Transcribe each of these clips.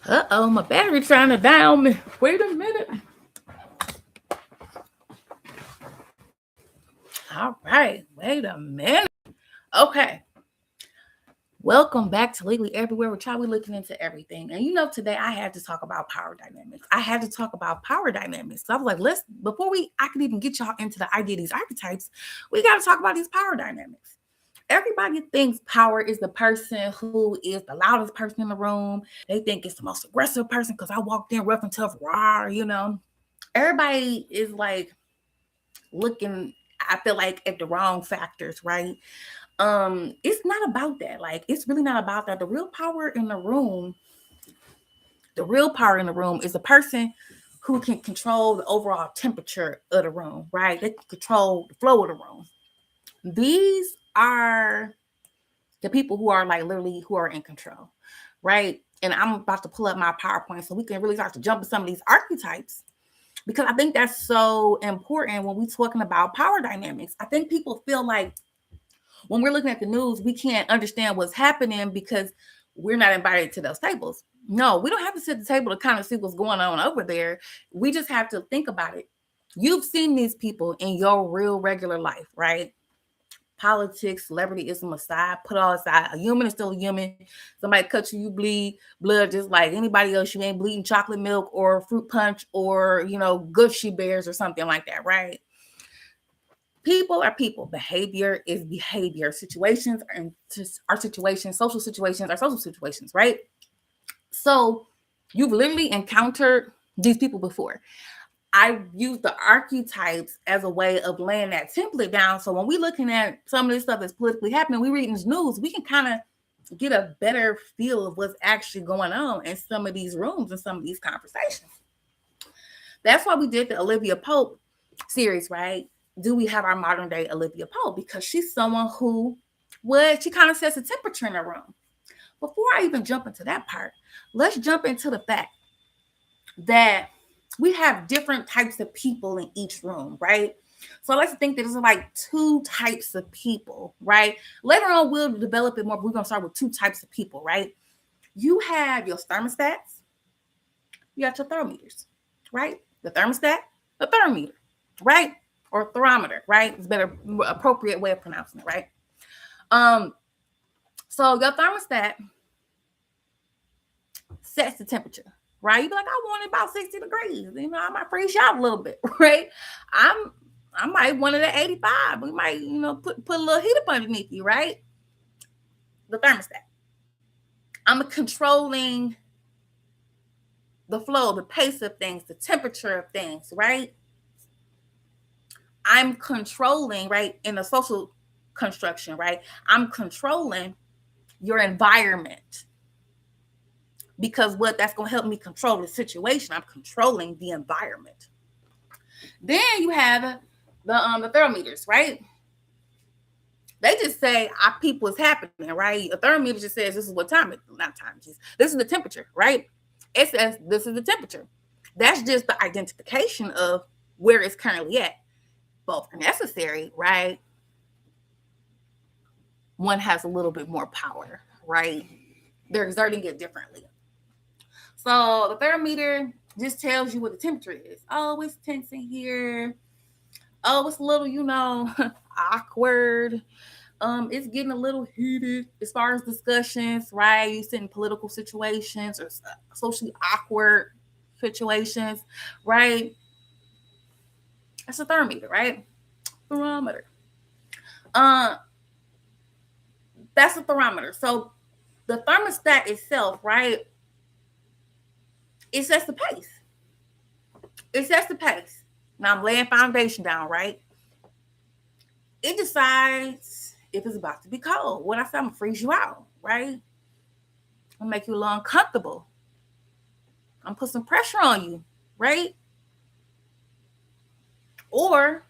Uh-oh, my battery trying to die on me. Wait a minute. All right, wait a minute. Okay. Welcome back to Legally Everywhere, which we're looking into everything. And today I had to talk about power dynamics. I had to talk about power dynamics. So I was like, before I could even get y'all into the idea of these archetypes, we got to talk about these power dynamics. Everybody thinks power is the person who is the loudest person in the room. They think it's the most aggressive person because I walked in rough and tough, raw. Everybody is like looking, I feel like, at the wrong factors, right? It's not about that. Like, it's really not about that. The real power in the room is a person who can control the overall temperature of the room, right? They can control the flow of the room. These are the people who are like literally who are in control, right? And I'm about to pull up my PowerPoint so we can really start to jump into some of these archetypes, because I think that's so important when we're talking about power dynamics. I think people feel like when we're looking at the news, we can't understand what's happening because we're not invited to those tables. No, we don't have to sit at the table to kind of see what's going on over there. We just have to think about it. You've seen these people in your real regular life, right? Politics, celebrityism aside, put all aside. A human is still a human. Somebody cuts you, you bleed blood just like anybody else. You ain't bleeding chocolate milk or fruit punch or, gushy bears or something like that, right? People are people. Behavior is behavior. Situations are situations. Social situations are social situations, right? So you've literally encountered these people before. I use the archetypes as a way of laying that template down. So when we're looking at some of this stuff that's politically happening, we read in the news, we can kind of get a better feel of what's actually going on in some of these rooms and some of these conversations. That's why we did the Olivia Pope series, right? Do we have our modern day Olivia Pope? Because she's someone who she kind of sets the temperature in the room. Before I even jump into that part, let's jump into the fact that we have different types of people in each room, right? So let's think that there's like two types of people, right? Later on, we'll develop it more, but we're going to start with two types of people, right? You have your thermostats, you have your thermometers, right? The thermostat, the thermometer, right? Or thermometer, right? It's a better, more appropriate way of pronouncing it, right? So your thermostat sets the temperature, right? You be like, I want it about 60 degrees. I might freeze you out a little bit, right? I might want it at 85. We might, put a little heat up underneath you, right? The thermostat. I'm controlling the flow, the pace of things, the temperature of things, right? I'm controlling, right, in the social construction, right? I'm controlling your environment. Because that's going to help me control the situation. I'm controlling the environment. Then you have the thermometers, right? They just say our people is happening, right? A thermometer just says this is what time it, not time, just this is the temperature, right? It says this is the temperature. That's just the identification of where it's currently at. Both are necessary, right? One has a little bit more power, right? They're exerting it differently. So the thermometer just tells you what the temperature is. Oh, it's tense in here. Oh, it's a little, awkward. It's getting a little heated as far as discussions, right? You sit in political situations or socially awkward situations, right? That's a thermometer, right? Thermometer. That's a thermometer. So the thermostat itself, right? It sets the pace. It sets the pace. Now I'm laying foundation down, right? It decides if it's about to be cold. What I say, I'm gonna freeze you out, right? I'm gonna make you a little uncomfortable. I'm gonna put some pressure on you, right? Or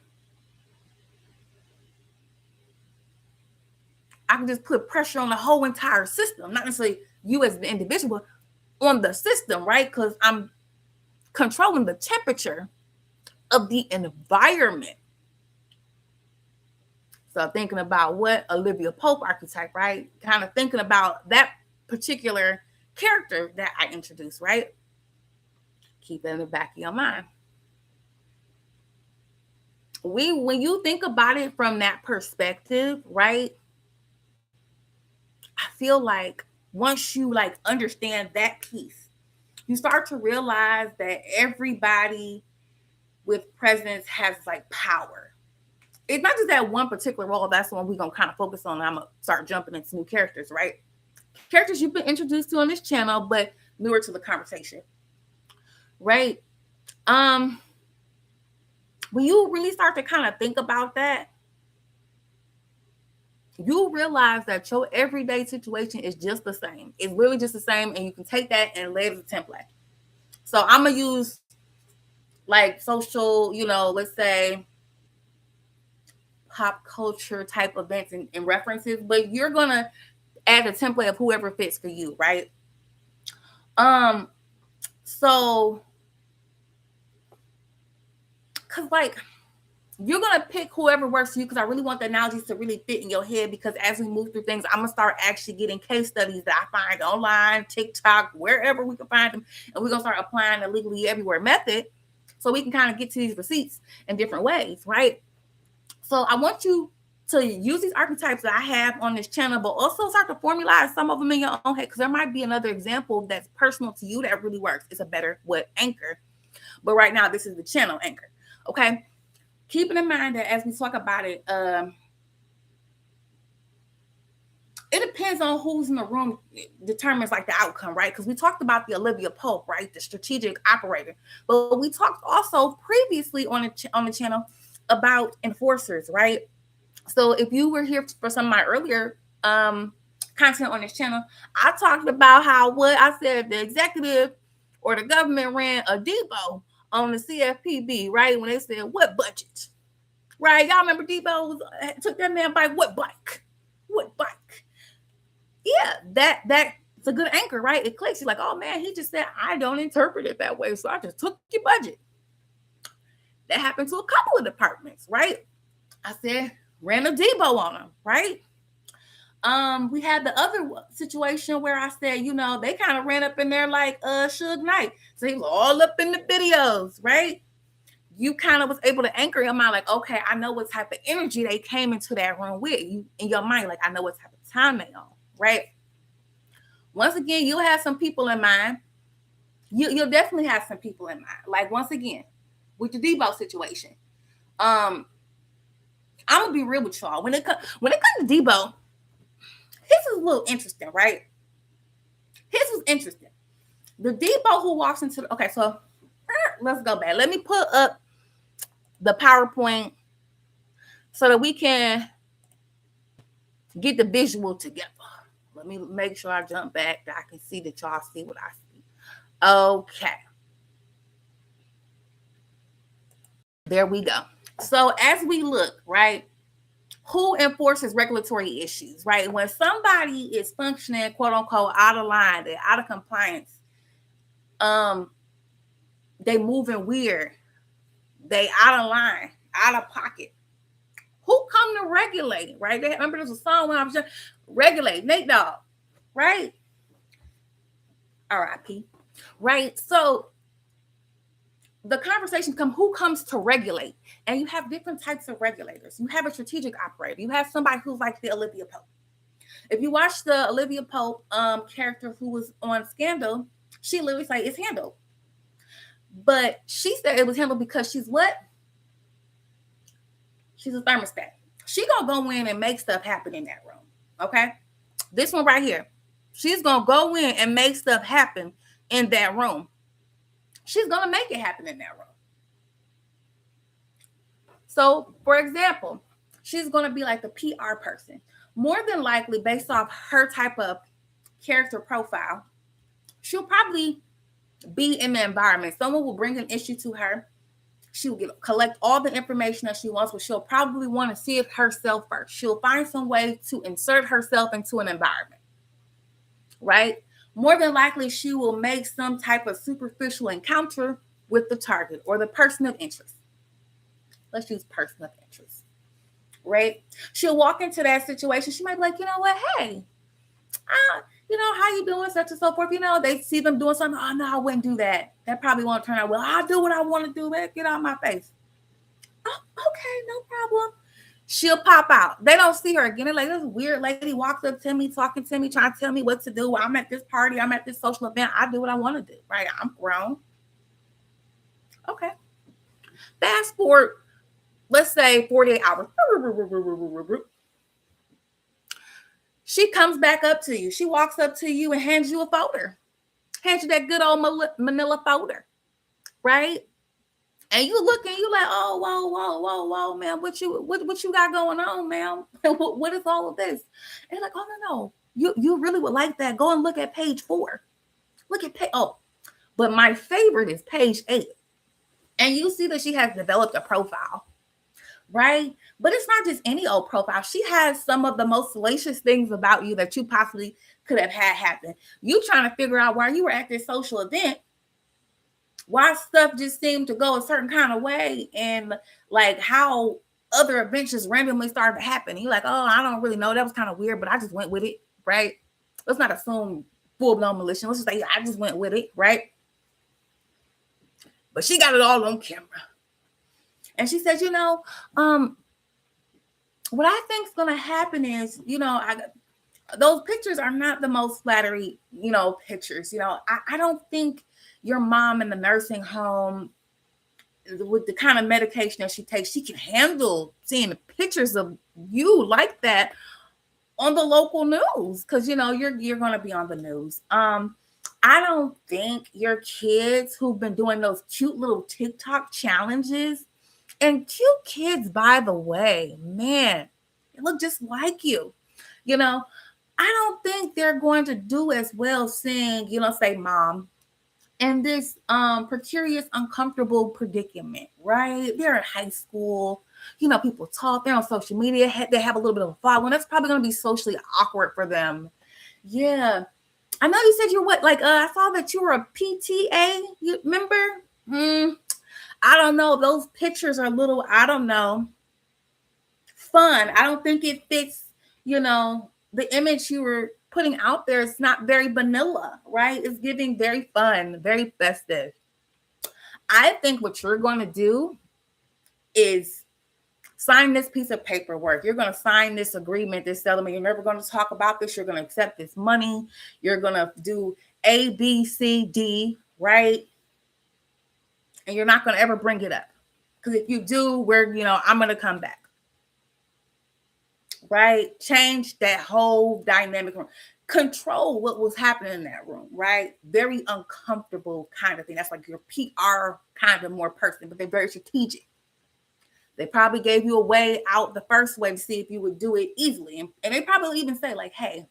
I can just put pressure on the whole entire system, not necessarily you as the individual, but on the system, right? Because I'm controlling the temperature of the environment. So thinking about what Olivia Pope archetype, right? Kind of thinking about that particular character that I introduced, right? Keep it in the back of your mind. When you think about it from that perspective, right? I feel like once you like understand that piece, you start to realize that everybody with presence has like power. It's not just that one particular role. That's the one we're gonna kind of focus on. I'm gonna start jumping into new characters, right? Characters you've been introduced to on this channel, but newer to the conversation, right? Um, when you really start to kind of think about that, you realize that your everyday situation is just the same. It's really just the same, and you can take that and lay it as a template. So I'm gonna use like social, let's say pop culture type events and references, but you're gonna add a template of whoever fits for you, right? So cause like you're gonna pick whoever works for you, because I really want the analogies to really fit in your head, because as we move through things, I'm gonna start actually getting case studies that I find online, TikTok, wherever we can find them, and we're gonna start applying the legally everywhere method so we can kind of get to these receipts in different ways, right? So I want you to use these archetypes that I have on this channel, but also start to formalize some of them in your own head, because there might be another example that's personal to you that really works. It's a better anchor. But right now, this is the channel anchor, okay? Keeping in mind that as we talk about it, it depends on who's in the room determines like the outcome, right? Because we talked about the Olivia Pope, right? The strategic operator. But we talked also previously on the channel about enforcers, right? So if you were here for some of my earlier content on this channel, I talked about how I said the executive or the government ran a depot on the CFPB, right? When they said, what budget? Right? Y'all remember Depot took that man by what bike? What bike? Yeah, that's a good anchor, right? It clicks. You're like, oh man, he just said, I don't interpret it that way. So I just took your budget. That happened to a couple of departments, right? I said, ran a depot on them, right? We had the other situation where I said, they kind of ran up in there like Suge Knight. So he was all up in the videos, right? You kind of was able to anchor your mind like, okay, I know what type of energy they came into that room with. You in your mind, like, I know what type of time they on, right? Once again, you'll have some people in mind. You'll definitely have some people in mind. Like, once again, with the Debo situation, I'm gonna be real with y'all. When it comes to Debo, his is a little interesting, right? His was interesting. The Debo who walks into okay, so let's go back. Let me put up the PowerPoint so that we can get the visual together. Let me make sure I jump back that I can see that y'all see what I see. Okay. There we go. So as we look, right, who enforces regulatory issues, right? When somebody is functioning, quote unquote, out of line, they're out of compliance, they moving weird, they out of line, out of pocket. Who come to regulate, right? Remember there's a song when I was just regulate, Nate Dogg, right? R.I.P. Right? So the conversation comes, who comes to regulate? And you have different types of regulators. You have a strategic operator. You have somebody who's like the Olivia Pope. If you watch the Olivia Pope character who was on Scandal, she literally said it's handled. But she said it was handled because she's what? She's a thermostat. She gonna go in and make stuff happen in that room. Okay? This one right here. She's gonna go in and make stuff happen in that room. She's gonna make it happen in that room. So, for example, she's gonna be like the PR person. More than likely, based off her type of character profile, she'll probably be in the environment. Someone will bring an issue to her. She will collect all the information that she wants, but she'll probably want to see it herself first. She'll find some way to insert herself into an environment, right? More than likely, she will make some type of superficial encounter with the target or the person of interest. Let's use person of interest, right? She'll walk into that situation. She might be like, you know what? Hey, How you doing, such and so forth. They see them doing something. Oh, no, I wouldn't do that. That probably won't turn out well. I'll do what I want to do, man. Get out of my face. Oh, okay, no problem. She'll pop out. They don't see her again. They're like, this weird lady walks up to me, talking to me, trying to tell me what to do. I'm at this party. I'm at this social event. I do what I want to do, right? I'm grown. Okay. Fast forward, let's say 48 hours. She comes back up to you. She walks up to you and hands you a folder. Hands you that good old manila folder, right? And you look and you like, oh, whoa, man, what you got going on, ma'am? What is all of this? And like, oh, no. You really would like that. Go and look at page 4. Look at but my favorite is page 8. And you see that she has developed a profile, right? But it's not just any old profile. She has some of the most salacious things about you that you possibly could have had happen. You trying to figure out why you were at this social event, why stuff just seemed to go a certain kind of way, and like how other events just randomly started to happen. You're like, oh, I don't really know. That was kind of weird, but I just went with it, right? Let's not assume full-blown malicious. Let's just say I just went with it, right? But she got it all on camera. And she says, what I think is going to happen is, those pictures are not the most flattery, pictures. I don't think your mom in the nursing home, with the kind of medication that she takes, she can handle seeing the pictures of you like that on the local news, because you're going to be on the news. I don't think your kids who've been doing those cute little TikTok challenges, and cute kids, by the way, man, they look just like you. I don't think they're going to do as well seeing, say, mom, in this precarious, uncomfortable predicament, right? They're in high school. People talk. They're on social media. They have a little bit of a following. That's probably going to be socially awkward for them. Yeah. I know you said you're what? Like, I saw that you were a PTA. You remember? I don't know. Those pictures are a little, I don't know, fun. I don't think it fits, the image you were putting out there. It's not very vanilla, right? It's giving very fun, very festive. I think what you're going to do is sign this piece of paperwork. You're going to sign this agreement, this settlement. You're never going to talk about this. You're going to accept this money. You're going to do A, B, C, D, right? And you're not going to ever bring it up. Because if you do, I'm going to come back. Right? Change that whole dynamic. Control what was happening in that room, right? Very uncomfortable kind of thing. That's like your PR kind of more person, but they're very strategic. They probably gave you a way out the first way to see if you would do it easily. And they probably even say like, hey,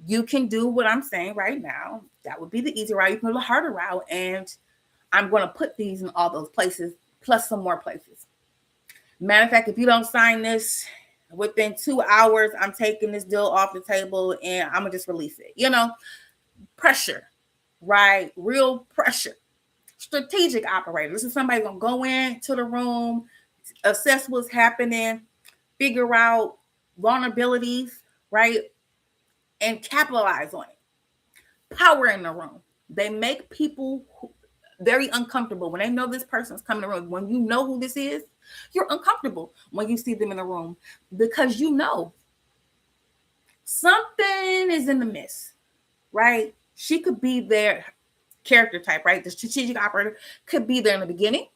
you can do what I'm saying right now. That would be the easy route. You can go the harder route. And I'm going to put these in all those places, plus some more places. Matter of fact, if you don't sign this within 2 hours, I'm taking this deal off the table and I'm going to just release it. Pressure, right? Real pressure. Strategic operator. This is somebody going to go into the room, assess what's happening, figure out vulnerabilities, right? And capitalize on it. Power in the room. They make people very uncomfortable when they know this person's coming in the room. When you know who this is, you're uncomfortable when you see them in the room because something is in the mist, right? She could be their character type, right? The strategic operator could be there in the beginning.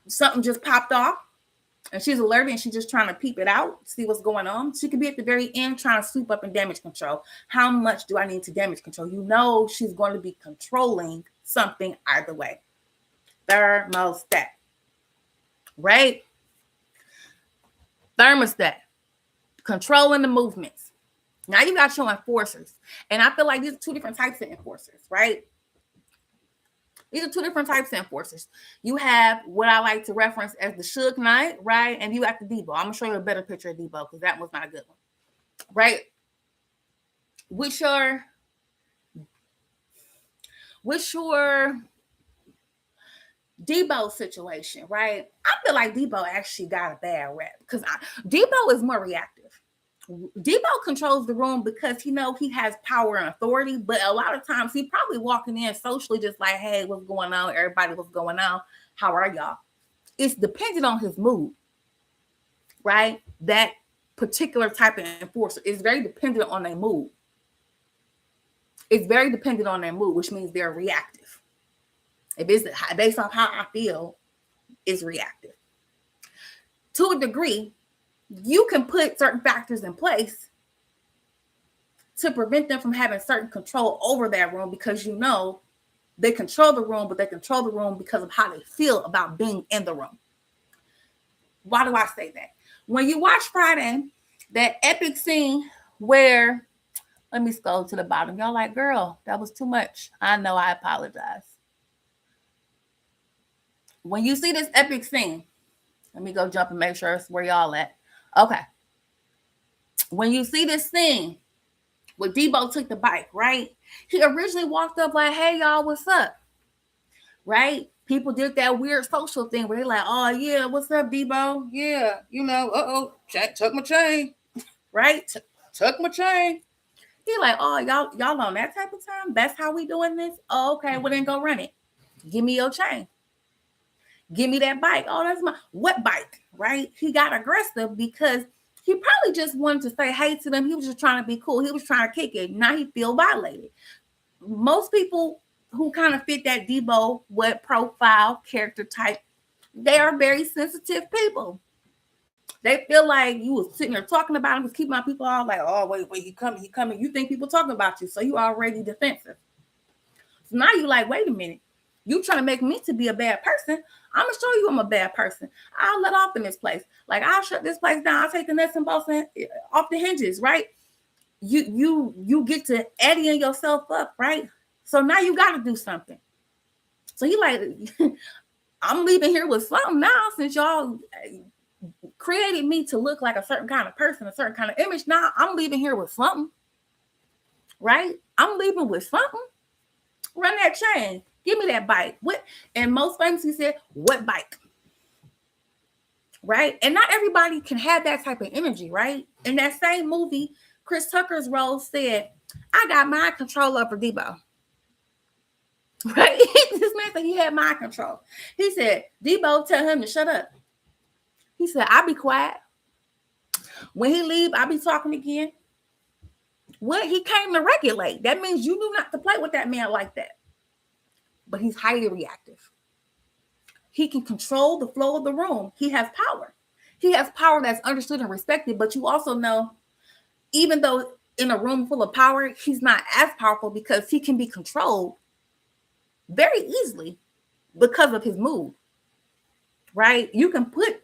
Something just popped off and she's alerted and she's just trying to peep it out, see what's going on. She could be at the very end trying to swoop up and damage control. How much do I need to damage control? She's going to be controlling something either way. Thermostat, right? Thermostat, controlling the movements. Now you got your enforcers. And I feel like these are two different types of enforcers, right? These are two different types of enforcers. You have what I like to reference as the Suge Knight, right? And you got the Debo. I'm going to show you a better picture of Debo because that was not a good one, right? With your Debo situation, right? I feel like Debo actually got a bad rep because Debo is more reactive, Debo controls the room because he know he has power and authority, but a lot of times he probably walking in socially just like, hey, what's going on? Everybody, what's going on? How are y'all? It's dependent on his mood, right? That particular type of enforcer is very dependent on their mood. It's very dependent on their mood, which means they're reactive. If it's based on how I feel, it's reactive. To a degree, you can put certain factors in place to prevent them from having certain control over that room because you know they control the room, but they control the room because of how they feel about being in the room. Why do I say that? When you watch Friday, that epic scene where, let me scroll to the bottom. Y'all like, girl, that was too much. I know, I apologize. When you see this epic scene, let me go jump and make sure it's where y'all at. Okay. When you see this scene where Debo took the bike, right? He originally walked up like, hey, y'all, what's up? Right? People did that weird social thing where they're like, oh, yeah, what's up, Debo? Yeah, you know, tuck my chain, right? Tuck my chain. He like, oh, y'all on that type of time? That's how we doing this? Oh, okay, well, then go run it. Give me your chain. Give me that bike. Oh, that's my, what bike, right? He got aggressive because he probably just wanted to say hey to them. He was just trying to be cool. He was trying to kick it. Now he feel violated. Most people who kind of fit that Debo, what profile, character type, they are very sensitive people. They feel like you was sitting there talking about him, was keeping my people all like, oh, wait, he coming. You think people talking about you, so you already defensive. So now you like, wait a minute. You trying to make me to be a bad person. I'm going to show you I'm a bad person. I'll let off in this place. Like, I'll shut this place down. I'll take the nuts and bolts off the hinges, right? You get to eddying yourself up, right? So now you got to do something. So he like, I'm leaving here with something now since y'all created me to look like a certain kind of person, a certain kind of image. Now I'm leaving here with something, right? I'm leaving with something. Run that chain. Give me that bike. What? And most famous, he said, what bike? Right? And not everybody can have that type of energy, right? In that same movie, Chris Tucker's role said, I got mind control over Debo. Right? This man said he had mind control. He said, Debo, tell him to shut up. He said, I'll be quiet. When he leave, I'll be talking again. Well, he came to regulate. That means you knew not to play with that man like that. But he's highly reactive. He can control the flow of the room. He has power. He has power that's understood and respected, but you also know, even though in a room full of power, he's not as powerful because he can be controlled very easily because of his mood, right? You can put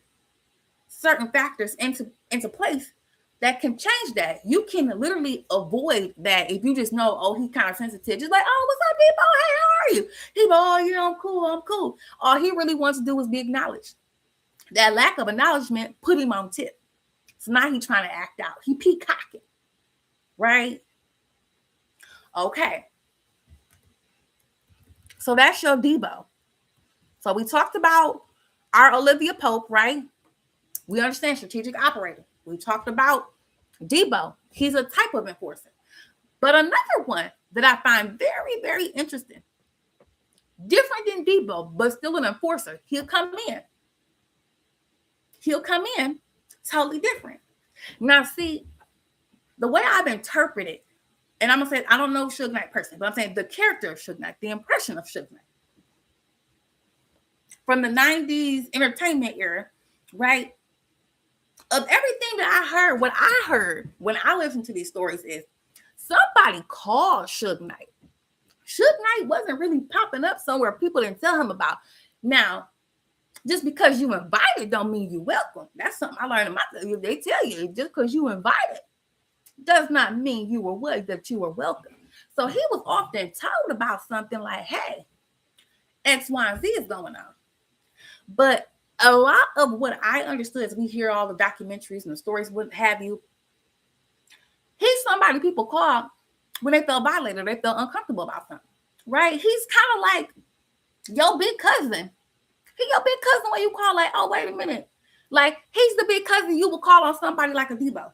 certain factors into place that can change that. You can literally avoid that if you just know, oh, he's kind of sensitive. Just like, oh, what's up, Debo? Hey, how are you? Debo, oh, you know, I'm cool. All he really wants to do is be acknowledged. That lack of acknowledgement put him on tip. So now he's trying to act out. He peacocking, right? Okay. So that's your Debo. So we talked about our Olivia Pope, right? We understand strategic operator. We talked about Debo. He's a type of enforcer. But another one that I find very, very interesting, different than Debo, but still an enforcer. He'll come in totally different. Now, see, the way I've interpreted, and I'm going to say, I don't know Suge Knight personally, but I'm saying the character of Suge Knight, the impression of Suge Knight. From the 90s entertainment era, right? Of everything that what I heard when I listened to these stories is somebody called Suge Knight. Suge Knight wasn't really popping up somewhere people didn't tell him about. Now, just because you invited don't mean you welcome. That's something I learned in my, they tell you, just because you invited does not mean you were that you were welcome. So he was often told about something like, hey, X, Y, and Z is going on. But a lot of what I understood as we hear all the documentaries and the stories, what have you, he's somebody people call when they felt violated, they felt uncomfortable about something, right? He's kind of like your big cousin. He your big cousin when you call like, oh, wait a minute. Like, he's the big cousin you would call on somebody like a Debo.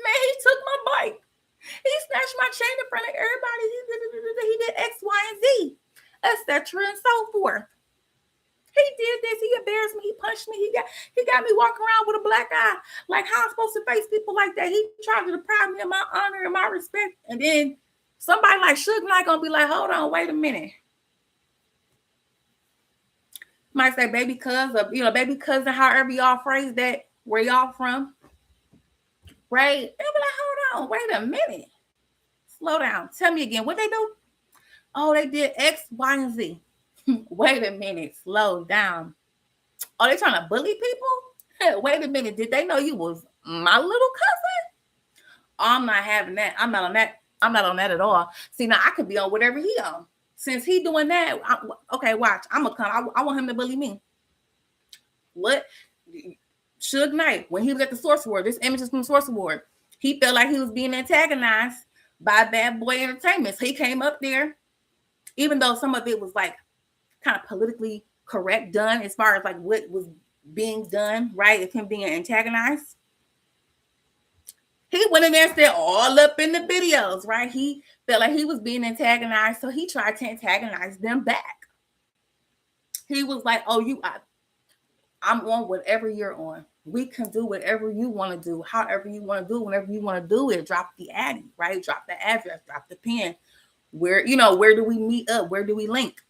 Man, he took my bike. He snatched my chain in front of everybody. He did X, Y, and Z, etc. and so forth. He did this. He embarrassed me. He punched me. He got me walking around with a black eye. Like, how I'm supposed to face people like that? He tried to deprive me of my honor and my respect. And then somebody like Suge Knight gonna be like, hold on, wait a minute. Might say baby cousin, baby cousin, however y'all phrase that, where y'all from, right? They'll be like, hold on, wait a minute. Slow down. Tell me again, what they do? Oh, they did X, Y, and Z. Wait a minute, slow down. Oh, they trying to bully people? Wait a minute, did they know you was my little cousin? Oh, I'm not having that. I'm not on that. I'm not on that at all. See, now I could be on whatever he on. Since he doing that, okay, watch. I'm gonna come. I want him to bully me. What? Suge Knight, when he was at the Source Award, this image is from the Source Award, he felt like he was being antagonized by Bad Boy Entertainment. So he came up there, even though some of it was like kind of politically correct done as far as like what was being done, right? If him being antagonized. He went in there and said all up in the videos, right? He felt like he was being antagonized, so he tried to antagonize them back. He was like, oh, I'm on whatever you're on. We can do whatever you want to do, however you want to do, whenever you want to do it. Drop the addy, right? Drop the address, drop the pin. Where do we meet up? Where do we link?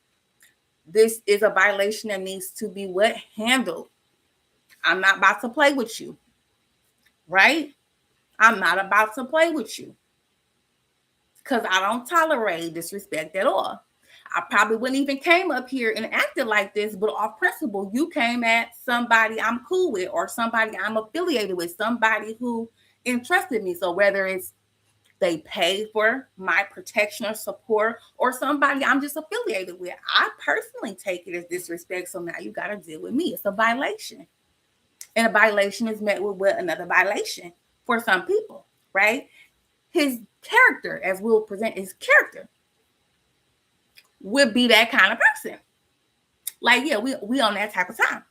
This is a violation that needs to be handled. I'm not about to play with you, right? I'm not about to play with you because I don't tolerate disrespect at all. I probably wouldn't even came up here and acted like this, but off principle, you came at somebody I'm cool with or somebody I'm affiliated with, somebody who entrusted me. So whether it's they pay for my protection or support or somebody I'm just affiliated with, I personally take it as disrespect. So now you got to deal with me. It's a violation. And a violation is met with another violation for some people, right? His character, as we'll present his character, would be that kind of person. Like, yeah, we on that type of time.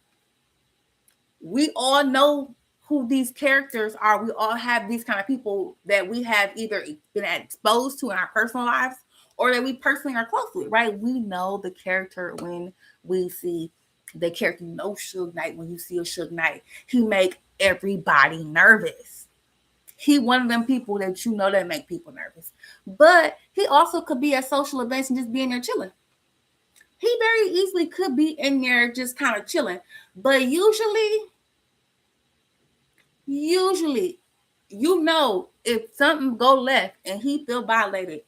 We all know who these characters are. We all have these kind of people that we have either been exposed to in our personal lives or that we personally are close with, right? We know the character when we see the character. You know Suge Knight, when you see a Suge Knight, he make everybody nervous. He one of them people that you know that make people nervous. But he also could be at social events and just be in there chilling. He very easily could be in there just kind of chilling. But usually, you know, if something go left and he feel violated,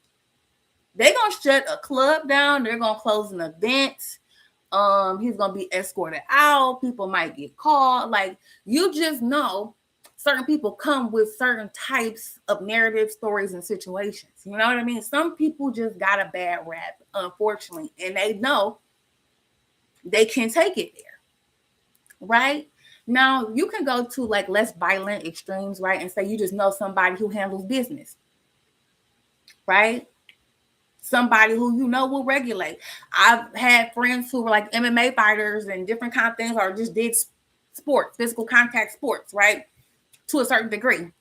they're going to shut a club down. They're going to close an event. He's going to be escorted out. People might get called. Like, you just know certain people come with certain types of narrative stories and situations. You know what I mean? Some people just got a bad rap, unfortunately, and they know they can take it there, right? Now, you can go to like less violent extremes, right? And say you just know somebody who handles business, right? Somebody who you know will regulate. I've had friends who were like MMA fighters and different kind of things, or just did sports, physical contact sports, right? To a certain degree.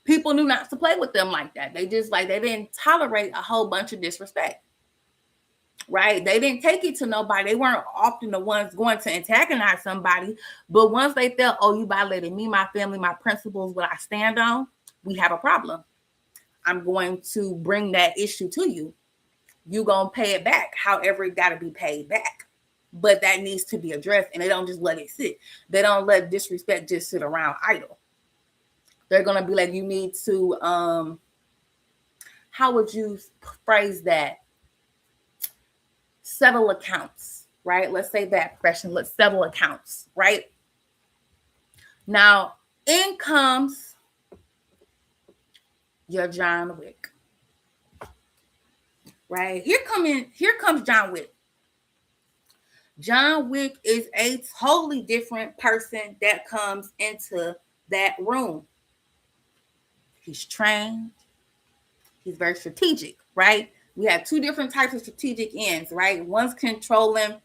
People knew not to play with them like that. They just they didn't tolerate a whole bunch of disrespect, right? They didn't take it to nobody. They weren't often the ones going to antagonize somebody. But once they felt, oh, you violated me, my family, my principles, what I stand on, we have a problem. I'm going to bring that issue to you. You're going to pay it back, however it got to be paid back. But that needs to be addressed, and they don't just let it sit. They don't let disrespect just sit around idle. They're going to be like, you need to, how would you phrase that? Settle accounts, right? Let's say that profession. Let's settle accounts, right? Now, in comes your John Wick, right? Here comes John Wick. John Wick is a totally different person that comes into that room. He's trained. He's very strategic, right? We have two different types of strategic ends, right? One's controlling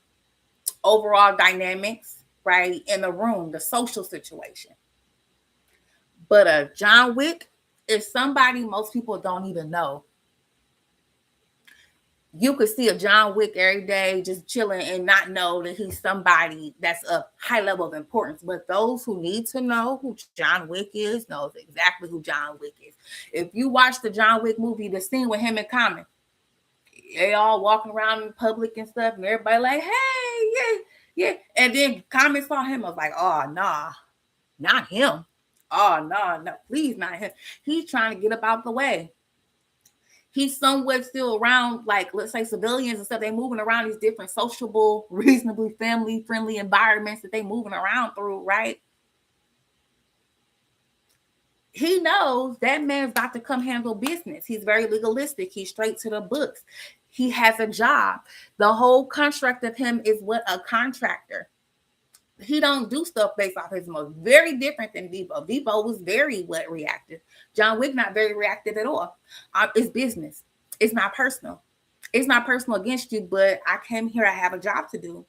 overall dynamics, right? In the room, the social situation. But a John Wick is somebody most people don't even know. You could see a John Wick every day just chilling and not know that he's somebody that's a high level of importance. But those who need to know who John Wick is knows exactly who John Wick is. If you watch the John Wick movie, the scene with him and Common, they all walking around in public and stuff, and everybody like, hey, yeah, yeah. And then Common saw him, I was like, oh, nah, not him. Oh, no, please, not him. He's trying to get up out the way. He's somewhat still around, like, let's say civilians and stuff. They moving around these different sociable, reasonably family-friendly environments that they moving around through, right? He knows that man's about to come handle business. He's very legalistic. He's straight to the books. He has a job. The whole construct of him is what a contractor. He don't do stuff based off his emotions. Very different than Depot. Depot was very reactive. John Wick not very reactive at all. It's business. It's not personal. It's not personal against you, but I came here. I have a job to do.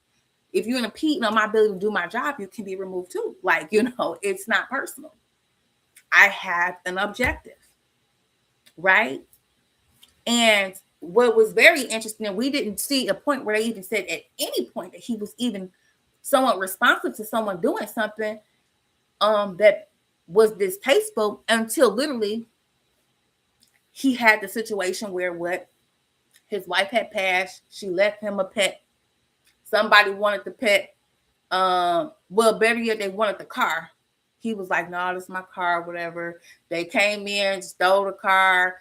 If you're impeding on my ability to do my job, you can be removed too. Like, it's not personal. I have an objective, right? And what was very interesting, we didn't see a point where they even said at any point that he was even somewhat responsive to someone doing something that was distasteful until literally he had the situation where his wife had passed. She left him a pet. Somebody wanted the pet. Well, better yet, they wanted the car. He was like, no, this is my car, whatever. They came in, stole the car,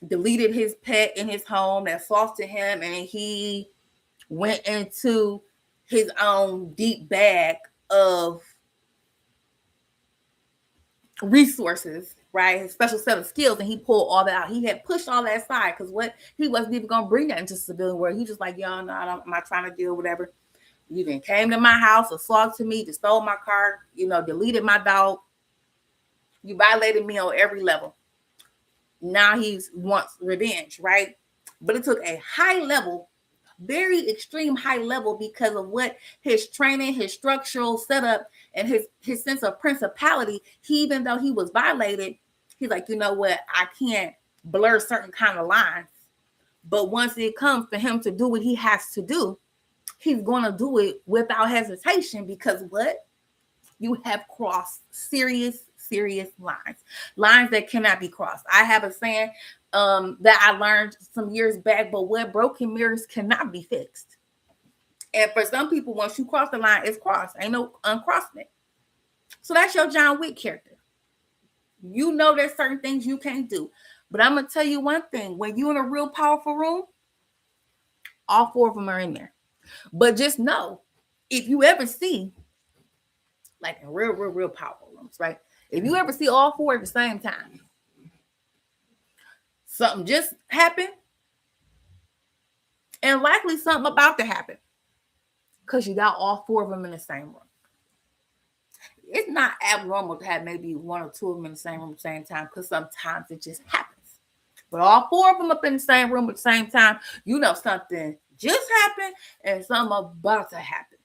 deleted his pet in his home that assaulted him, and he went into his own deep bag of resources, right? His special set of skills, and he pulled all that out. He had pushed all that aside because he wasn't even going to bring that into civilian world. He just like, yo, no, I'm not trying to deal with whatever. You then came to my house, assaulted me, just stole my car, deleted my dog. You violated me on every level. Now he wants revenge, right? But it took a high level, very extreme high level, because of what his training, his structural setup, and his sense of principality. Even though he was violated, he's like, you know what? I can't blur certain kind of lines. But once it comes for him to do what he has to do, he's going to do it without hesitation, because what? You have crossed serious lines that cannot be crossed. I have a saying that I learned some years back, but what broken mirrors cannot be fixed. And for some people, once you cross the line, it's crossed. Ain't no uncrossing it. So that's your John Wick character. You know there's certain things you can't do. But I'm going to tell you one thing. When you're in a real powerful room, all four of them are in there. But just know, if you ever see, like in real powerful rooms, right? If you ever see all four at the same time, something just happened, and likely something about to happen, because you got all four of them in the same room. It's not abnormal to have maybe one or two of them in the same room at the same time, because sometimes it just happens. But all four of them up in the same room at the same time, something just happened and something about to happen.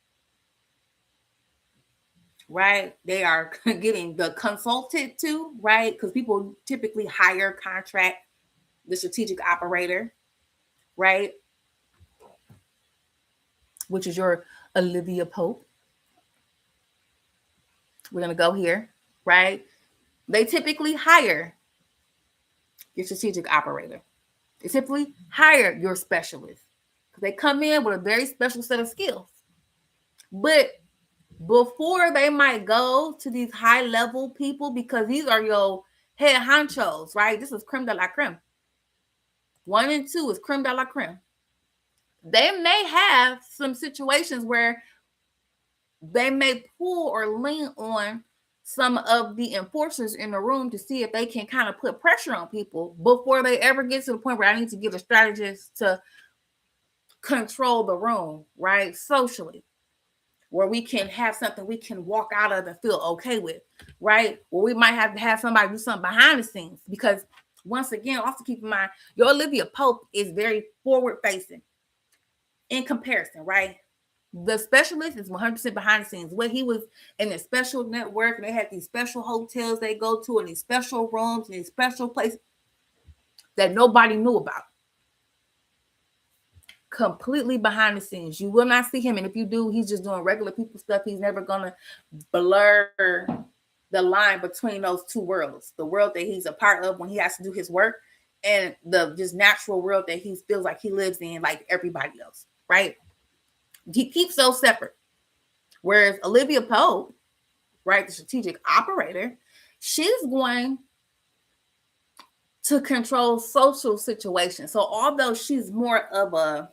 Right? They are getting the consulted to, right? Because people typically contract the strategic operator, right? Which is your Olivia Pope. We're going to go here, right? They typically hire your strategic operator. They typically hire your specialist, because they come in with a very special set of skills. But before they might go to these high level people, because these are your head honchos, right? This is creme de la creme. 1 and 2 is creme de la creme. They may have some situations where they may pull or lean on some of the enforcers in the room to see if they can kind of put pressure on people before they ever get to the point where I need to get a strategist to control the room, right? Socially. Where we can have something we can walk out of and feel okay with, right? Or we might have to have somebody do something behind the scenes, because once again, also keep in mind, your Olivia Pope is very forward facing in comparison, right? The specialist is 100% behind the scenes. What he was in a special network, and they had these special hotels they go to, and these special rooms, and these special places that nobody knew about. Completely behind the scenes. You will not see him, and if you do, he's just doing regular people stuff. He's never gonna blur the line between those two worlds: the world that he's a part of when he has to do his work, and the just natural world that he feels like he lives in, like everybody else. Right? He keeps those separate. Whereas Olivia Pope, right, the strategic operator, she's going to control social situations. So although she's more of a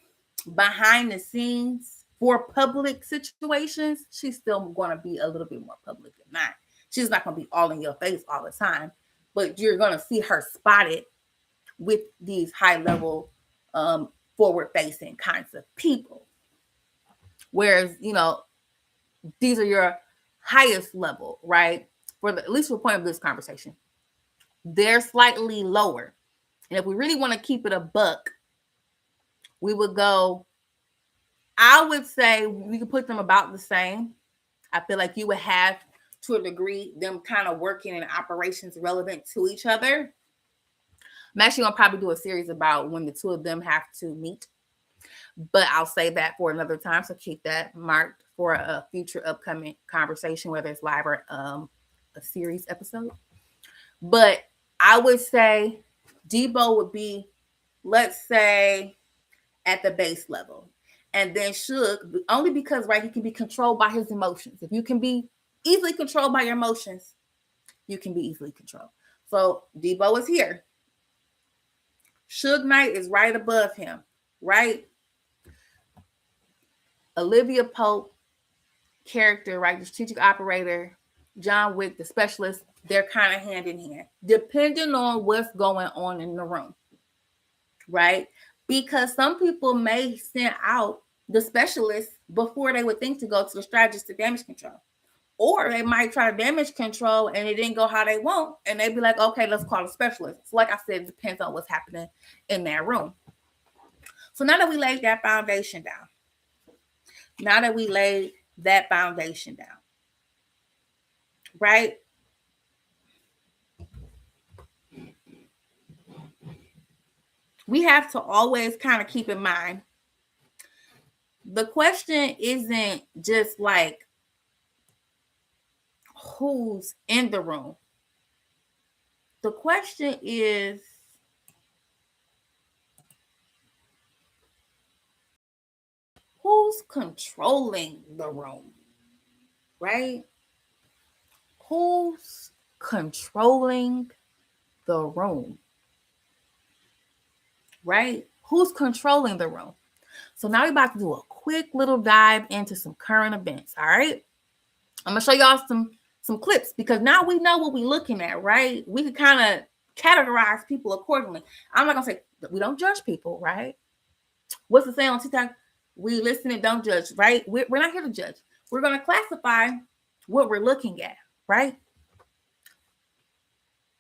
behind the scenes for public situations, she's still going to be a little bit more public than not. She's not going to be all in your face all the time, but you're going to see her spotted with these high level forward facing kinds of people. Whereas, you know, these are your highest level, right? For the, at least for the point of this conversation, they're slightly lower. And if we really want to keep it a buck, we would go, I would say we could put them about the same. I feel like you would have, to a degree, them kind of working in operations relevant to each other. I'm actually going to probably do a series about when the two of them have to meet, but I'll save that for another time. So keep that marked for a future upcoming conversation, whether it's live or a series episode. But I would say Debo would be, let's say, at the base level. And then Suge, only because, right, he can be controlled by his emotions. If you can be easily controlled by your emotions, you can be easily controlled. So Debo is here. Suge Knight is right above him, right? Olivia Pope, character, right, the strategic operator, John Wick, the specialist, they're kind of hand in hand, depending on what's going on in the room, right? Because some people may send out the specialist before they would think to go to the strategist to damage control. Or they might try to damage control and it didn't go how they want. And they'd be like, okay, let's call a specialist. So like I said, it depends on what's happening in that room. So now that we laid that foundation down, right? We have to always kind of keep in mind, the question isn't just like who's in the room. The question is, who's controlling the room, right? Who's controlling the room, right? Who's controlling the room? So now we're about to do a quick little dive into some current events, all right? I'm going to show y'all some clips because now we know what we're looking at, right? We can kind of categorize people accordingly. I'm not going to say we don't judge people, right? What's the saying on TikTok? We listen and don't judge, right? We're not here to judge. We're going to classify what we're looking at, right?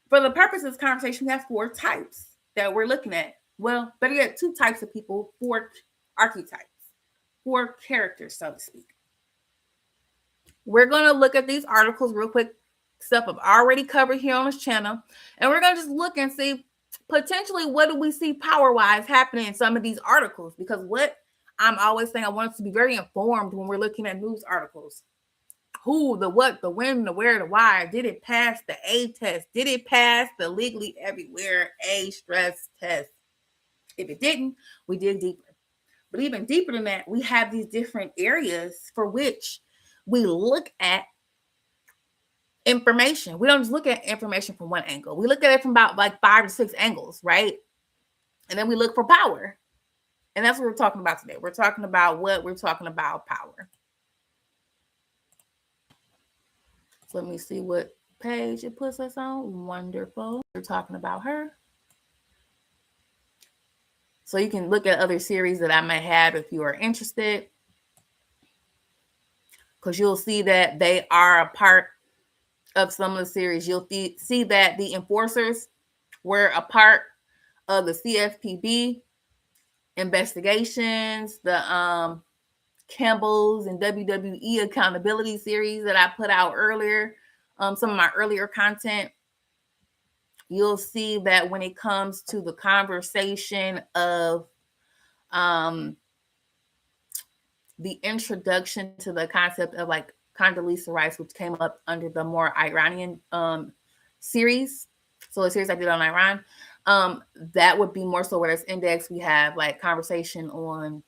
For the purpose of this conversation, we have 4 types that we're looking at. Well, better yet, 2 types of people, 4 archetypes, 4 characters, so to speak. We're going to look at these articles real quick, stuff I've already covered here on this channel, and we're going to just look and see potentially what do we see power-wise happening in some of these articles, because what I'm always saying, I want us to be very informed when we're looking at news articles. Who, the what, the when, the where, the why. Did it pass the A test? Did it pass the legally everywhere A stress test? If it didn't, we dig deeper. But even deeper than that, we have these different areas for which we look at information. We don't just look at information from one angle. We look at it from about like 5 to 6 angles, right? And then we look for power. And that's what we're talking about today. We're talking about what? We're talking about power. So let me see what page it puts us on. Wonderful. We're talking about her. So you can look at other series that I might have if you are interested, because you'll see that they are a part of some of the series. You'll see that the enforcers were a part of the CFPB investigations, the Campbell's and WWE accountability series that I put out earlier, some of my earlier content, you'll see that when it comes to the conversation of the introduction to the concept of like Condoleezza Rice, which came up under the more Iranian series. So a series I did on Iran, that would be more so where it's indexed. We have like conversation on,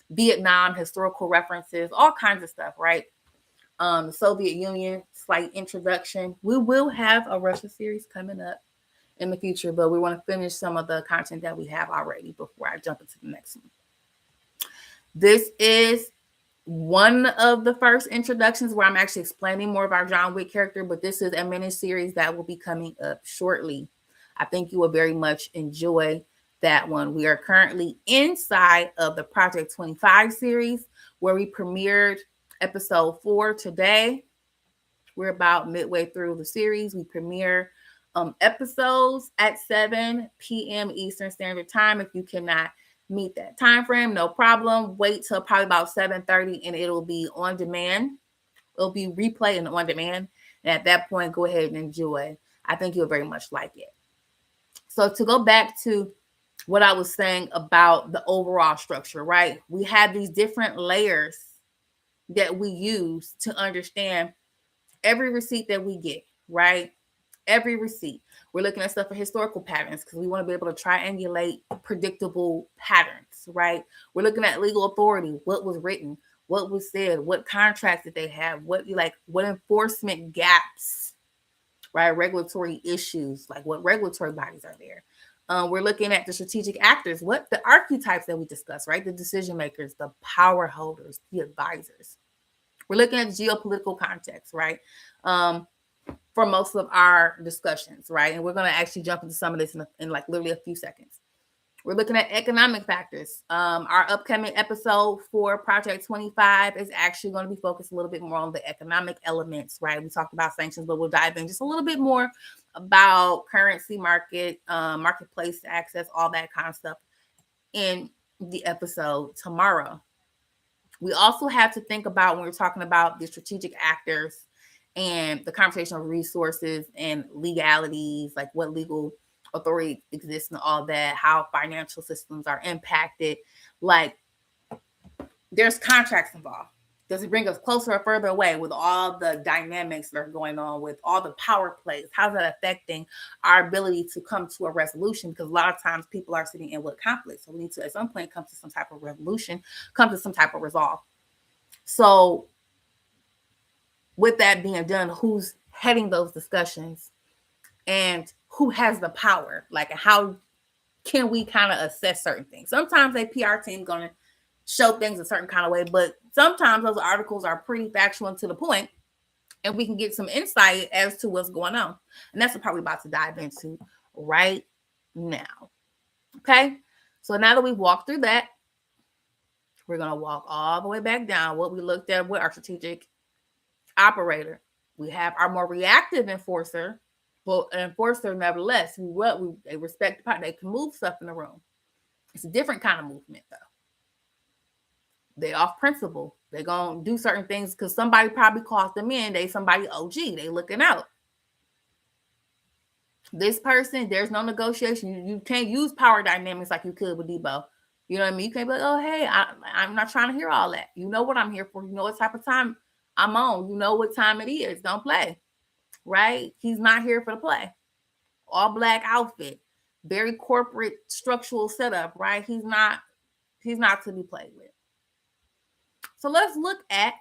Vietnam, historical references, all kinds of stuff, right? The Soviet Union, slight introduction. We will have a Russia series coming up in the future, but we want to finish some of the content that we have already before I jump into the next one. This is one of the first introductions where I'm actually explaining more of our John Wick character, but this is a mini series that will be coming up shortly. I think you will very much enjoy that one. We are currently inside of the Project 25 series where we premiered episode 4 today. We're about midway through the series. We premiere episodes at 7 p.m. Eastern Standard Time. If you cannot meet that time frame, no problem. Wait till probably about 7:30 and it'll be on demand. It'll be replay and on demand. And at that point, go ahead and enjoy. I think you'll very much like it. So to go back to what I was saying about the overall structure, right? We have these different layers that we use to understand every receipt that we get, right? Every receipt. We're looking at stuff for historical patterns because we want to be able to triangulate predictable patterns, right? We're looking at legal authority, what was written, what was said, what contracts did they have, what enforcement gaps, right? Regulatory issues, like what regulatory bodies are there. We're looking at the strategic actors, what the archetypes that we discussed, right? The decision makers, the power holders, the advisors. We're looking at geopolitical context, right? For most of our discussions, right? And we're going to actually jump into some of this in like literally a few seconds. We're looking at economic factors. Our upcoming episode for Project 25 is actually going to be focused a little bit more on the economic elements, right? We talked about sanctions, but we'll dive in just a little bit more about currency market, marketplace access, all that kind of stuff in the episode tomorrow. We also have to think about when we're talking about the strategic actors and the conversation of resources and legalities, like what legal authority exists and all that, how financial systems are impacted. Like there's contracts involved. Does it bring us closer or further away with all the dynamics that are going on, with all the power plays? How's that affecting our ability to come to a resolution? Because a lot of times people are sitting in with conflict. So we need to, at some point, come to some type of resolution, come to some type of resolve. So with that being done, who's heading those discussions and who has the power? Like, how can we kind of assess certain things? Sometimes a PR team going to show things a certain kind of way, but sometimes those articles are pretty factual and to the point, and we can get some insight as to what's going on. And that's what we're probably about to dive into right now. Okay. So now that we've walked through that, we're going to walk all the way back down what we looked at with our strategic operator. We have our more reactive enforcer, but an enforcer, nevertheless, they respect the part. They can move stuff in the room. It's a different kind of movement, though. They off principle. They're going to do certain things because somebody probably calls them in. They somebody OG. They looking out. This person, there's no negotiation. You can't use power dynamics like you could with Debo. You know what I mean? You can't be like, oh, hey, I'm not trying to hear all that. You know what I'm here for. You know what type of time I'm on. You know what time it is. Don't play. Right? He's not here for the play. All black outfit. Very corporate structural setup, right? He's not to be played with. So let's look at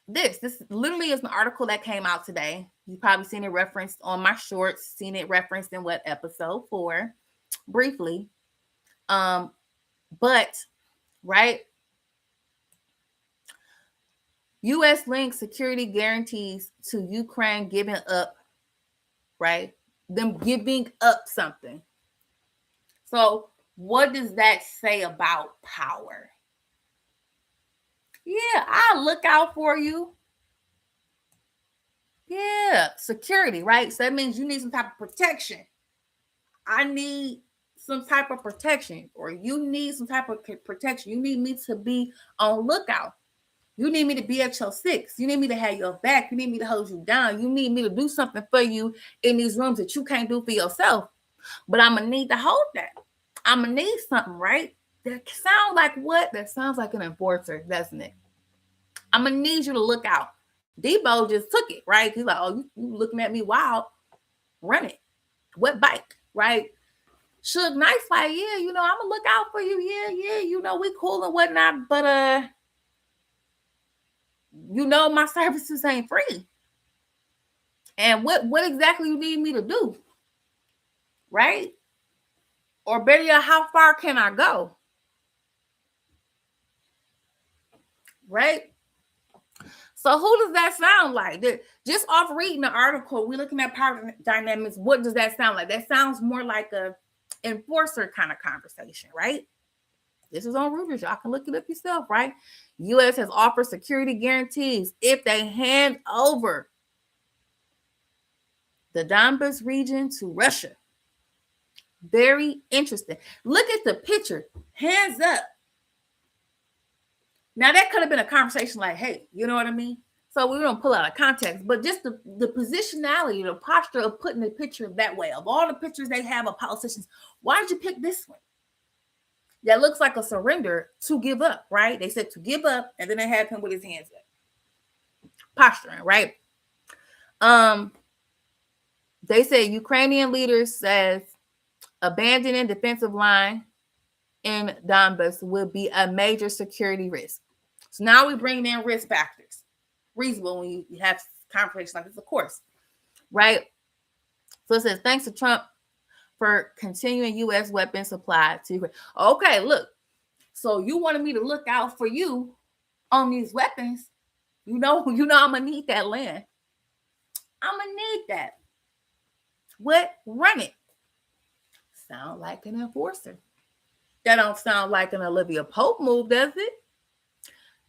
this. This literally is an article that came out today. You've probably seen it referenced on my shorts, seen it referenced in what episode 4, briefly. But right, U.S. linked security guarantees to Ukraine giving up, right? Them giving up something. So what does that say about power? Yeah, I'll look out for you. Yeah, security, right? So that means you need some type of protection. I need some type of protection, or you need some type of protection, you need me to be on lookout. You need me to be at your six. You need me to have your back. You need me to hold you down. You need me to do something for you in these rooms that you can't do for yourself. But I'm going to need to hold that. I'm going to need something, right? That sounds like what? That sounds like an enforcer, doesn't it? I'm going to need you to look out. Debo just took it, right? He's like, oh, you looking at me wild. Run it. What bike, right? Suge Knight's like, yeah, I'm going to look out for you. Yeah, we cool and whatnot. But, my services ain't free. And what exactly you need me to do? Right? Or better yet, how far can I go? Right? So who does that sound like? Just off reading the article, we're looking at power dynamics. What does that sound like? That sounds more like a enforcer kind of conversation, right? This is on Reuters. Y'all can look it up yourself, right? U.S. has offered security guarantees if they hand over the Donbas region to Russia. Very interesting. Look at the picture. Hands up. Now, that could have been a conversation like, hey, you know what I mean? So we don't pull out of context, but just the positionality, the posture of putting the picture that way. Of all the pictures they have of politicians, why did you pick this one? That looks like a surrender to give up, right? They said to give up, and then they had him with his hands up. Posturing, right? They say Ukrainian leaders says abandoning defensive line in Donbas would be a major security risk. So now we bring in risk factors. Reasonable when you have conversations like this, of course, right? So it says, thanks to Trump for continuing U.S. weapons supply to Ukraine. Okay, look. So you wanted me to look out for you on these weapons. I'm gonna need that land. I'm gonna need that. What? Run it. Sound like an enforcer. That don't sound like an Olivia Pope move, does it?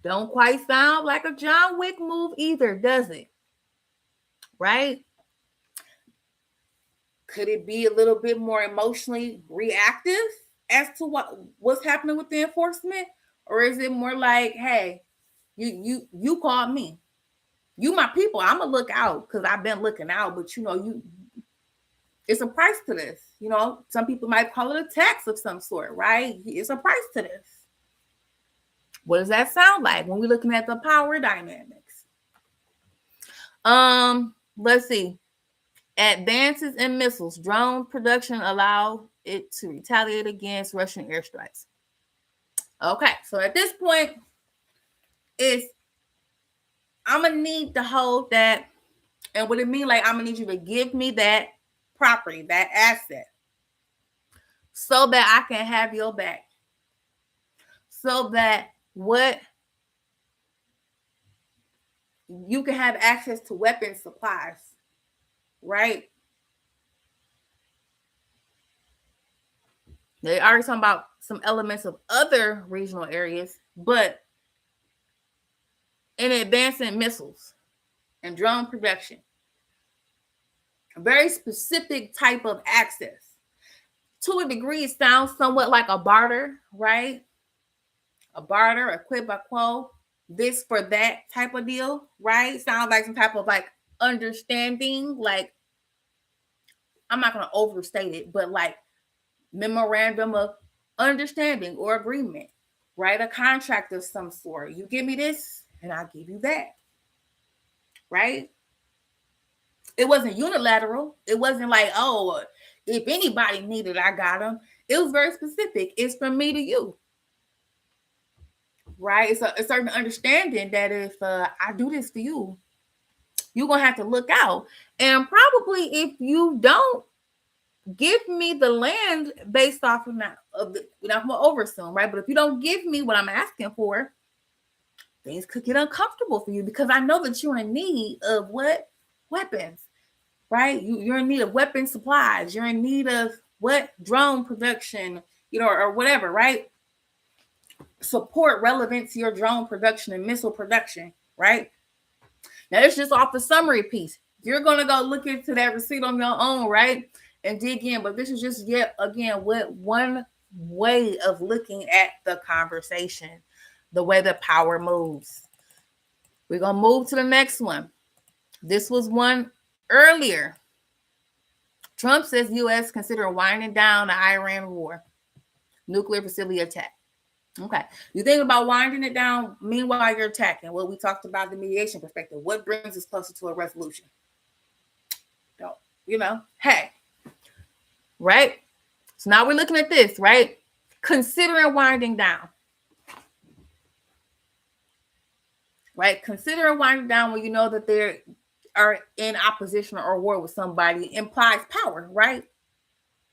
Don't quite sound like a John Wick move either, does it? Right? Could it be a little bit more emotionally reactive as to what's happening with the enforcement? Or is it more like, hey, you called me. You my people. I'm going to look out because I've been looking out. But, it's a price to this. Some people might call it a tax of some sort, right? It's a price to this. What does that sound like when we're looking at the power dynamics? Let's see. Advances in missiles. Drone production allow it to retaliate against Russian airstrikes. Okay, so at this point, I'm going to need to hold that. And what it mean, like, I'm going to need you to give me that property, that asset, so that I can have your back. So that you can have access to weapon supplies, right? They already talking about some elements of other regional areas, but in advancing missiles and drone production, a very specific type of access. To a degree, it sounds somewhat like a barter, right? A barter, a quid pro quo, this for that type of deal, right? Sounds like some type of like understanding, like, I'm not going to overstate it, but like memorandum of understanding or agreement, right? A contract of some sort. You give me this and I'll give you that, right? It wasn't unilateral. It wasn't like, oh, if anybody needed, I got them. It was very specific. It's from me to you, right? It's a certain understanding that if I do this for you, you're going to have to look out. And probably if you don't give me the land based off of that, I'm going to overassume, right? But if you don't give me what I'm asking for, things could get uncomfortable for you because I know that you're in need of what? Weapons, right? You're in need of weapon supplies. You're in need of what? Drone production, or whatever, right? Support relevant to your drone production and missile production, right? Now, it's just off the summary piece. You're going to go look into that receipt on your own, right? and dig in. But this is just yet again what one way of looking at the conversation, the way that power moves. We're gonna move to the next one. This was one earlier. Trump says U.S. consider winding down the Iran war, nuclear facility attack. Okay. You think about winding it down, meanwhile you're attacking. Well, we talked about the mediation perspective. What brings us closer to a resolution? Don't, hey, right? So now we're looking at this, right? Considering winding down. Right? Considering winding down when you know that they are in opposition or war with somebody implies power, right?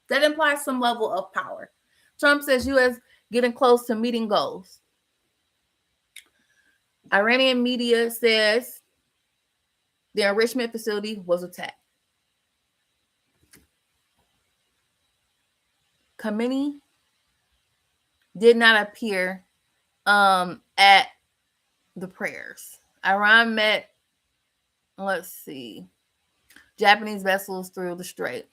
That implies some level of power. Trump says U.S. getting close to meeting goals. Iranian media says the enrichment facility was attacked. Khamenei did not appear at the prayers. Iran met, let's see, Japanese vessels through the strait.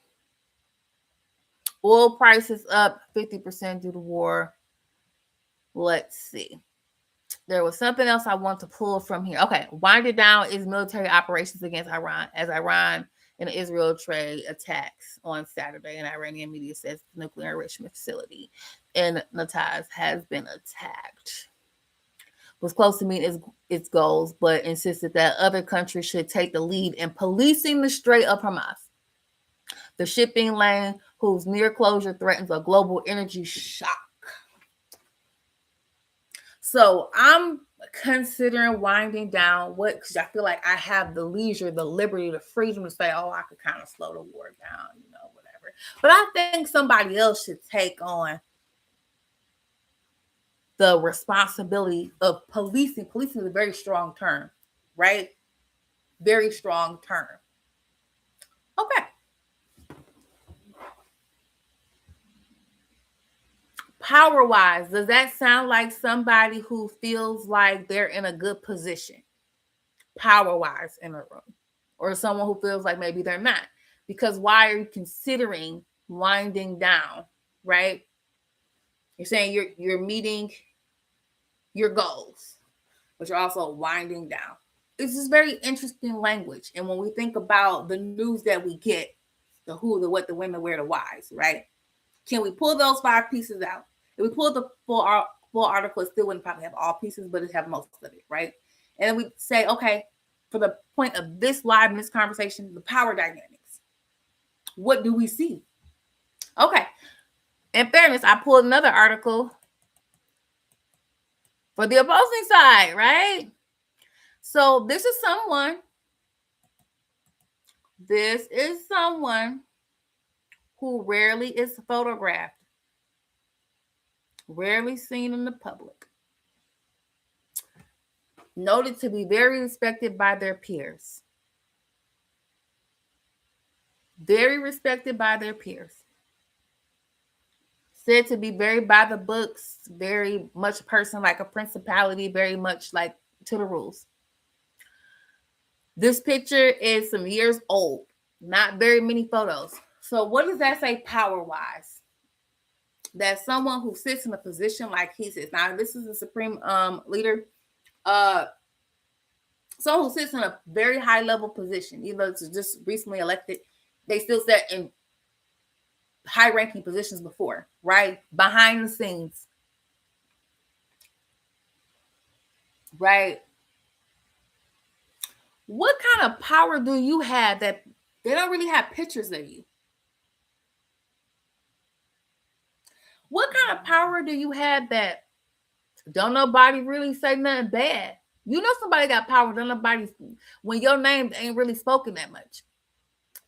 Oil prices up 50% due to war. Let's see. There was something else I want to pull from here. Okay, winding down is military operations against Iran as Iran and Israel trade attacks on Saturday, and Iranian media says the nuclear enrichment facility in Natanz has been attacked. Was close to meeting its goals, but insisted that other countries should take the lead in policing the Strait of Hormuz, the shipping lane whose near closure threatens a global energy shock. So I'm considering winding down because I feel like I have the leisure, the liberty, the freedom to say, oh, I could kind of slow the war down, whatever. But I think somebody else should take on the responsibility of policing. Policing is a very strong term, right? Very strong term. Okay. Power-wise, does that sound like somebody who feels like they're in a good position? Power-wise in a room. Or someone who feels like maybe they're not. Because why are you considering winding down, right? You're saying you're meeting your goals, but you're also winding down. It's just very interesting language. And when we think about the news that we get, the who, the what, the when, the where, the whys, right? Can we pull those 5 pieces out? If we pull the full article, it still wouldn't probably have all pieces, but it have most of it, right? And then we say, okay, for the point of this live in this conversation, the power dynamics. What do we see? Okay. In fairness, I pulled another article for the opposing side, right? So this is someone who rarely is photographed, rarely seen in the public, noted to be very respected by their peers. Very respected by their peers. Said to be very by the books, very much person like a principality, very much like to the rules. This picture is some years old, not very many photos. So what does that say power-wise? That someone who sits in a position like he sits. Now, this is the supreme leader. Someone who sits in a very high-level position, even though it's just recently elected, they still sat in high-ranking positions before, right? Behind the scenes. Right? What kind of power do you have that they don't really have pictures of you? What kind of power do you have that don't nobody really say nothing bad? You know somebody got power, don't nobody, when your name ain't really spoken that much.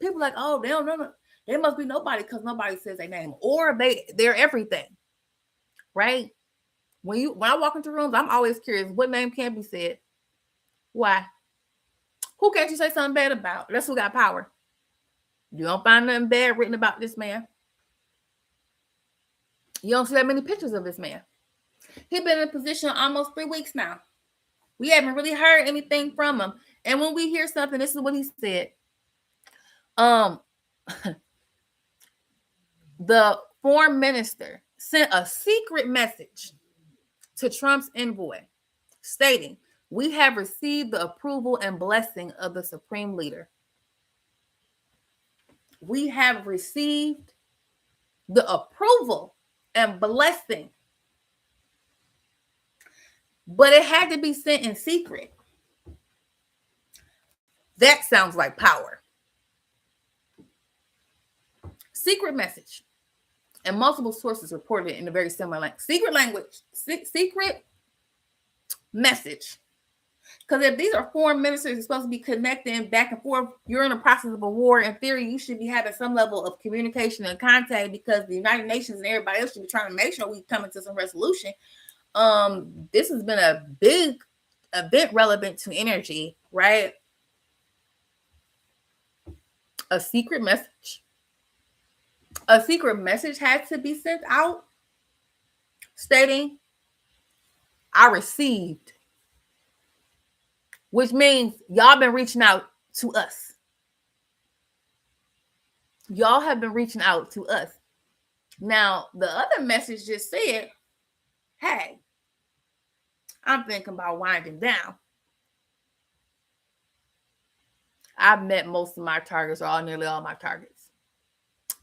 People like, oh, they don't know. They must be nobody because nobody says their name. Or they're everything. Right? When I walk into rooms, I'm always curious, what name can't be said? Why? Who can't you say something bad about? That's who got power. You don't find nothing bad written about this man. You don't see that many pictures of this man. He's been in position almost 3 weeks now. We haven't really heard anything from him. And when we hear something, this is what he said. The foreign minister sent a secret message to Trump's envoy stating, "We have received the approval and blessing of the supreme leader." We have received the approval and blessing. But it had to be sent in secret. That sounds like power. Secret message. And multiple sources reported in a very similar language. Secret language. Secret message. Because if these are foreign ministers are supposed to be connecting back and forth, you're in the process of a war. In theory, you should be having some level of communication and contact, because the United Nations and everybody else should be trying to make sure we come into some resolution. This has been a big event relevant to energy, right? A secret message. A secret message had to be sent out stating, "I received," which means y'all been reaching out to us. Y'all have been reaching out to us. Now, the other message just said, "Hey, I'm thinking about winding down. I've met most of my targets, or nearly all my targets."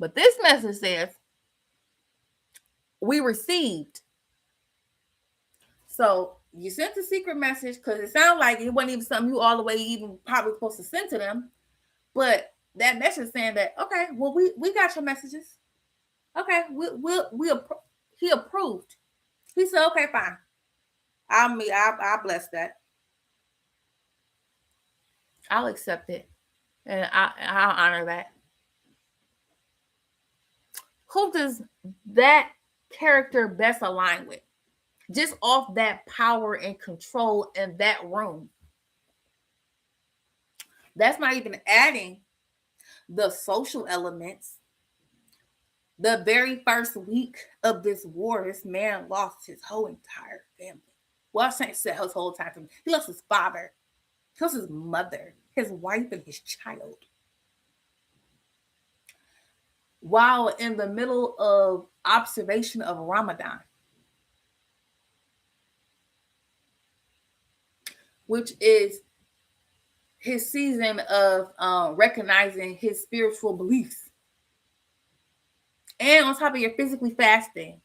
But this message says, "We received." So you sent the secret message, because it sounded like it wasn't even something you all the way even probably supposed to send to them. But that message saying that, okay, well, we got your messages. Okay, he approved. He said, okay, fine. I'll bless that. I'll accept it, and I'll honor that. Who does that character best align with? Just off that power and control in that room. That's not even adding the social elements. The very first week of this war, this man lost his whole entire family. Well, I shouldn't say his whole entire family. He lost his father. He lost his mother, his wife, and his child. While in the middle of observation of Ramadan, which is his season of recognizing his spiritual beliefs. And on top of your physically fasting.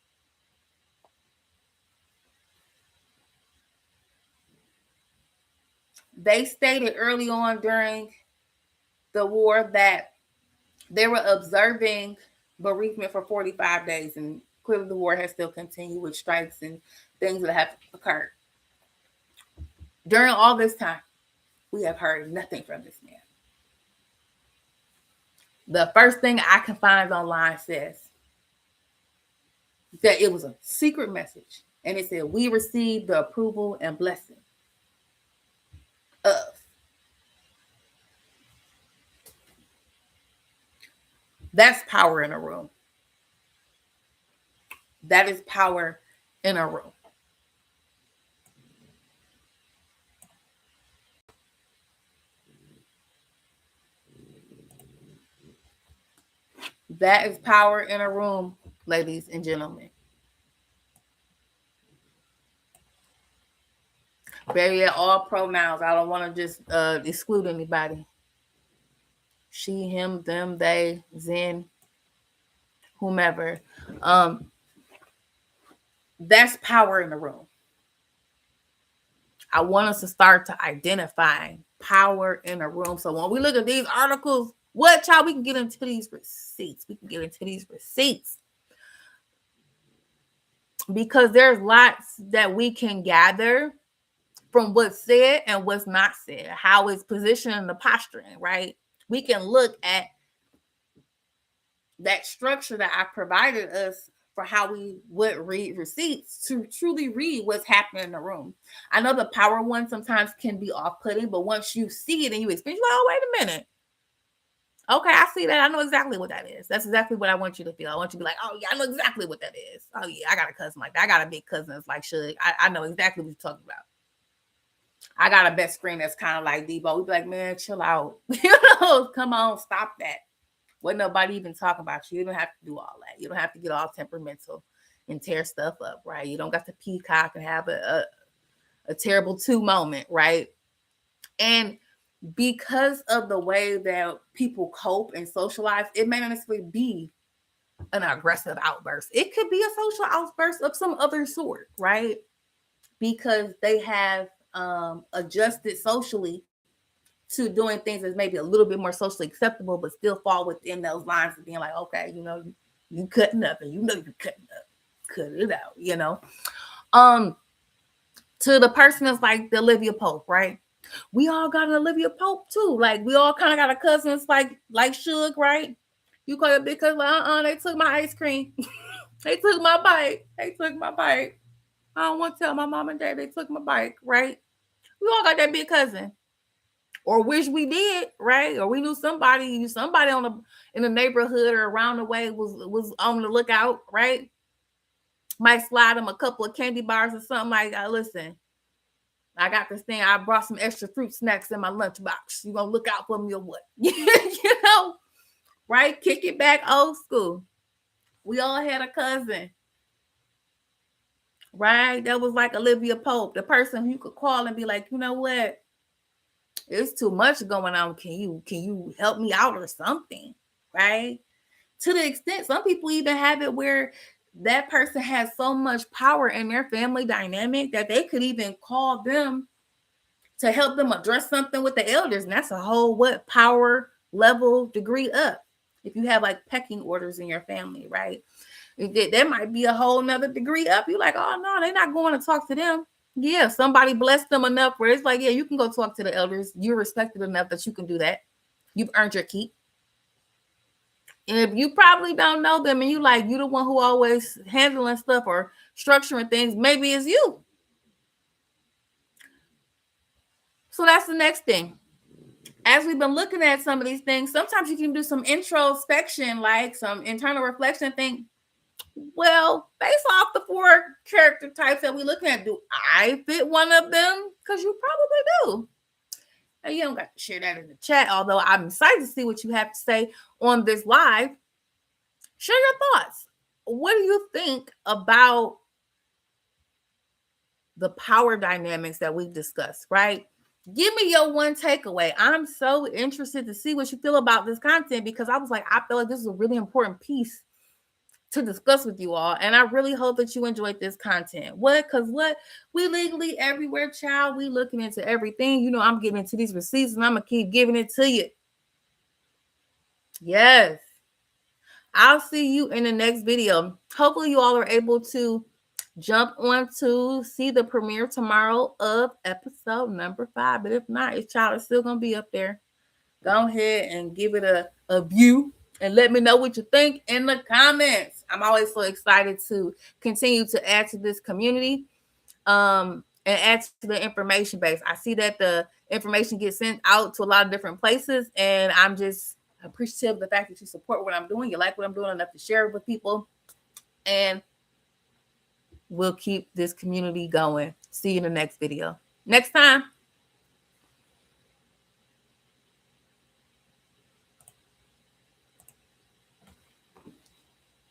They stated early on during the war that they were observing bereavement for 45 days, and clearly the war has still continued with strikes and things that have occurred. During all this time, we have heard nothing from this man. The first thing I can find online says that it was a secret message, and it said, "We received the approval and blessing of." That's power in a room. That is power in a room. That is power in a room, ladies and gentlemen. Bury all pronouns. I don't want to just exclude anybody. She, him, them, they, Zen, whomever. That's power in the room. I want us to start to identify power in a room. So when we look at these articles, what y'all, we can get into these receipts. Because there's lots that we can gather from what's said and what's not said, how it's positioned in the posturing, right? We can look at that structure that I provided us for how we would read receipts to truly read what's happening in the room. I know the power one sometimes can be off-putting, but once you see it and you experience, you're like, oh, wait a minute. Okay, I see that. I know exactly what that is. That's exactly what I want you to feel. I want you to be like, oh, yeah, I know exactly what that is. Oh, yeah, I got a cousin like that. I got a big cousin that's like Shug. I know exactly what you're talking about. I got a best friend that's kind of like Debo. We be like, man, chill out. Come on, stop that. What nobody even talking about you. You don't have to do all that. You don't have to get all temperamental and tear stuff up, right? You don't got to peacock and have a terrible two moment, right? And because of the way that people cope and socialize, it may not necessarily be an aggressive outburst. It could be a social outburst of some other sort, right? Because they have adjusted socially to doing things that's maybe a little bit more socially acceptable, but still fall within those lines of being like, okay, you cutting up, and you cutting up, cut it out, To the person that's like the Olivia Pope, right? We all got an Olivia Pope too. Like we all kind of got a cousins like Suge, right? You call it because they took my ice cream. They took my bike. I don't want to tell my mom and dad they took my bike, right? We all got that big cousin. Or wish we did, right? Or we knew somebody in the neighborhood or around the way was on the lookout, right? Might slide them a couple of candy bars or something like that. Listen, I got this thing. I brought some extra fruit snacks in my lunchbox. You gonna look out for me or what? Right? Kick it back old school. We all had a cousin, right? That was like Olivia Pope, the person you could call and be like, you know what? It's too much going on. Can you help me out or something? Right? To the extent some people even have it where that person has so much power in their family dynamic that they could even call them to help them address something with the elders. And that's a whole power level degree up. If you have like pecking orders in your family, right? That might be a whole nother degree up. You're like, oh no, they're not going to talk to them. Yeah, somebody blessed them enough where it's like, yeah, you can go talk to the elders. You're respected enough that you can do that. You've earned your keep. And if you probably don't know them and you the one who always handling stuff or structuring things, maybe it's you. So that's the next thing. As we've been looking at some of these things, sometimes you can do some introspection, like some internal reflection, think, well, based off the 4 character types that we're looking at, do I fit one of them? Because you probably do. And you don't got to share that in the chat, although I'm excited to see what you have to say on this live. Share your thoughts. What do you think about the power dynamics that we've discussed, right? Give me your one takeaway. I'm so interested to see what you feel about this content because I was like, I feel like this is a really important piece to discuss with you all. And I really hope that you enjoyed this content. Because we legally everywhere, child. We looking into everything. I'm getting into these receipts and I'm going to keep giving it to you. Yes. I'll see you in the next video. Hopefully you all are able to jump on to see the premiere tomorrow of episode number 5. But if not, it's still going to be up there. Go ahead and give it a view and let me know what you think in the comments. I'm always so excited to continue to add to this community and add to the information base. I see that the information gets sent out to a lot of different places, and I'm just appreciative of the fact that you support what I'm doing. You like what I'm doing enough to share it with people, and we'll keep this community going. See you in the next video. Next time.